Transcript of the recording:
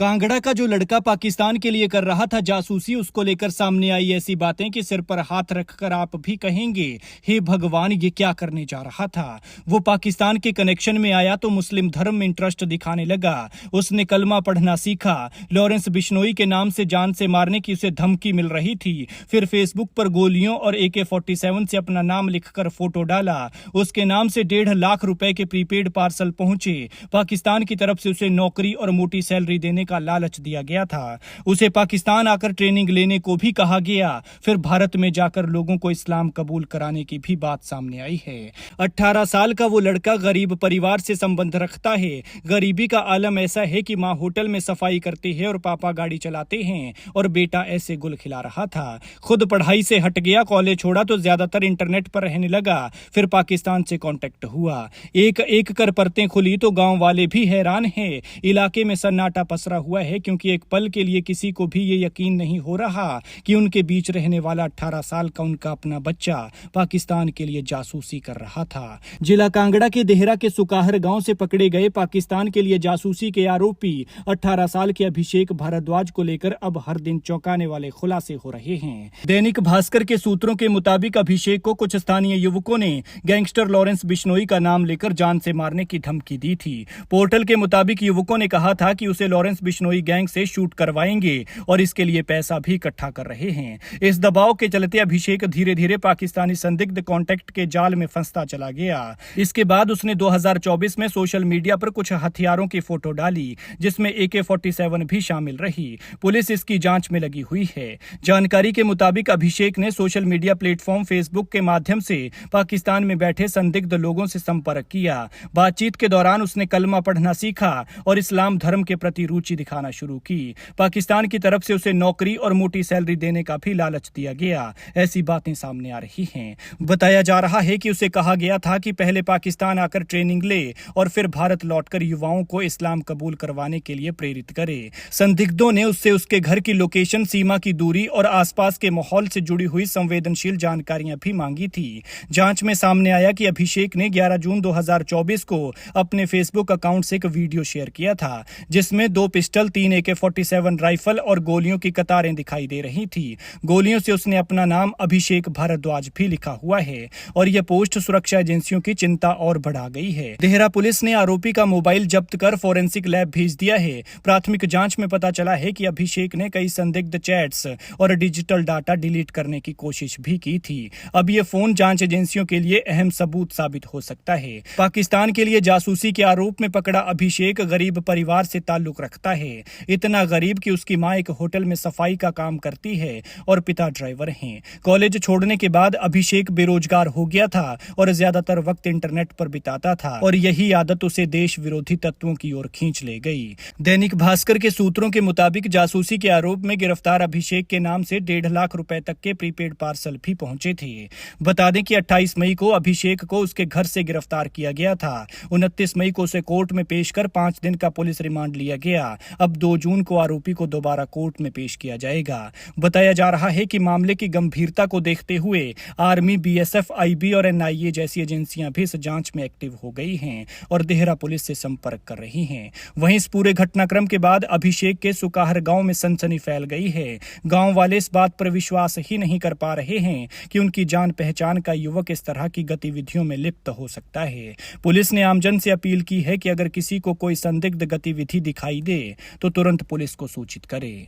कांगड़ा का जो लड़का पाकिस्तान के लिए कर रहा था जासूसी, उसको लेकर सामने आई ऐसी बातें कि सिर पर हाथ रखकर आप भी कहेंगे, हे भगवान, ये क्या करने जा रहा था। वो पाकिस्तान के कनेक्शन में आया तो मुस्लिम धर्म में इंटरेस्ट दिखाने लगा। उसने कलमा पढ़ना सीखा। लॉरेंस बिश्नोई के नाम से जान से मारने की उसे धमकी मिल रही थी। फिर फेसबुक पर गोलियों और AK-47 से अपना नाम लिखकर फोटो डाला। उसके नाम से 1.5 लाख रुपए के प्रीपेड पार्सल पहुंचे। पाकिस्तान की तरफ से उसे नौकरी और मोटी सैलरी देने का लालच दिया गया था। उसे पाकिस्तान आकर ट्रेनिंग लेने को भी कहा गया। फिर भारत में जाकर लोगों को इस्लाम कबूल कराने की भी बात सामने आई है। 18 साल का वो लड़का गरीब परिवार से संबंध रखता है। गरीबी का आलम ऐसा है कि माँ होटल में सफाई करती है और पापा गाड़ी चलाते हैं और बेटा ऐसे गुल खिला रहा था। खुद पढ़ाई से हट गया, कॉलेज छोड़ा तो ज्यादातर इंटरनेट पर रहने लगा। फिर पाकिस्तान से कांटेक्ट हुआ। एक एक कर परतें खुली तो गांव वाले भी हैरान हैं। इलाके में सन्नाटा पसरा हुआ है क्योंकि एक पल के लिए किसी को भी ये यकीन नहीं हो रहा कि उनके बीच रहने वाला 18 साल का उनका अपना बच्चा पाकिस्तान के लिए जासूसी कर रहा था। जिला कांगड़ा के देहरा के सुकाहर गांव से पकड़े गए पाकिस्तान के लिए जासूसी के आरोपी 18 साल के अभिषेक भारद्वाज को लेकर अब हर दिन चौंकाने वाले खुलासे हो रहे हैं। दैनिक भास्कर के सूत्रों के मुताबिक अभिषेक को कुछ स्थानीय युवकों ने गैंगस्टर लॉरेंस बिश्नोई का नाम लेकर जान से मारने की धमकी दी थी। पोर्टल के मुताबिक युवकों ने कहा था कि उसे लॉरेंस बिश्नोई गैंग से शूट करवाएंगे और इसके लिए पैसा भी इकट्ठा कर रहे हैं। इस दबाव के चलते अभिषेक धीरे धीरे पाकिस्तानी संदिग्ध कॉन्टेक्ट के जाल में फंसता चला गया। इसके बाद उसने 2024 में सोशल मीडिया पर कुछ हथियारों की फोटो डाली जिसमें AK-47 भी शामिल रही। पुलिस इसकी जांच में लगी हुई है। जानकारी के मुताबिक अभिषेक ने सोशल मीडिया प्लेटफॉर्म फेसबुक के माध्यम से पाकिस्तान में बैठे संदिग्ध लोगों से संपर्क किया। बातचीत के दौरान उसने कलमा पढ़ना सीखा और इस्लाम धर्म के प्रति रुचि दिखाना शुरू की। पाकिस्तान की तरफ से उसे नौकरी और मोटी सैलरी देने का भी लालच दिया गया। ऐसी बातें सामने आ रही हैं। बताया जा रहा है कि उसे कहा गया था कि पहले पाकिस्तान आकर ट्रेनिंग ले और फिर भारत लौटकर युवाओं को इस्लाम कबूल करवाने के लिए प्रेरित करे। संदिग्धों ने उससे उसके घर की लोकेशन, सीमा की दूरी और आसपास के माहौल से जुड़ी हुई संवेदनशील जानकारियां भी मांगी थी। जांच में सामने आया कि अभिषेक ने 11 जून 2024 को अपने फेसबुक अकाउंट से एक वीडियो शेयर किया था जिसमें 2 पिस्टल, 3 AK-47 राइफल और गोलियों की कतारें दिखाई दे रही थी। गोलियों से उसने अपना नाम अभिषेक भारद्वाज भी लिखा हुआ है और यह पोस्ट सुरक्षा एजेंसियों की चिंता और बढ़ा गई है। देहरा पुलिस ने आरोपी का मोबाइल जब्त कर फोरेंसिक लैब भेज दिया है। प्राथमिक जांच में पता चला है कि अभिषेक ने कई संदिग्ध चैट्स और डिजिटल डाटा डिलीट करने की कोशिश भी की थी। अब ये फोन जांच एजेंसियों के लिए अहम सबूत साबित हो सकता है। पाकिस्तान के लिए जासूसी के आरोप में पकड़ा अभिषेक गरीब परिवार से ताल्लुक रखता है। इतना गरीब कि उसकी मां एक होटल में सफाई का काम करती है और पिता ड्राइवर हैं। कॉलेज छोड़ने के बाद अभिषेक बेरोजगार हो गया था और ज्यादातर वक्त इंटरनेट पर बिताता था और यही आदत उसे देश विरोधी तत्वों की ओर खींच ले गई। दैनिक भास्कर के सूत्रों के मुताबिक जासूसी के आरोप में गिरफ्तार अभिषेक के नाम से 1.5 लाख रुपए तक के प्रीपेड पार्सल भी पहुंचे थे। बता दें कि 28 मई को अभिषेक को उसके घर से गिरफ्तार किया गया था। 29 मई को उसे कोर्ट में पेश कर 5 दिन का पुलिस रिमांड लिया गया। अब 2 जून को आरोपी को दोबारा कोर्ट में पेश किया जाएगा। बताया जा रहा है कि मामले की गंभीरता को देखते हुए आर्मी, BSF, IB और NIA जैसी एजेंसियां भी इस जांच में एक्टिव हो गई हैं और देहरा पुलिस से संपर्क कर रही हैं। वहीं इस पूरे घटनाक्रम के बाद अभिषेक के सुकाहर गांव में सनसनी फैल गई है। गांव वाले इस बात पर विश्वास ही नहीं कर पा रहे हैं कि उनकी जान पहचान का युवक इस तरह की गतिविधियों में लिप्त हो सकता है। पुलिस ने आमजन से अपील की है कि अगर किसी को कोई संदिग्ध गतिविधि दिखाई दे तो तुरंत पुलिस को सूचित करे।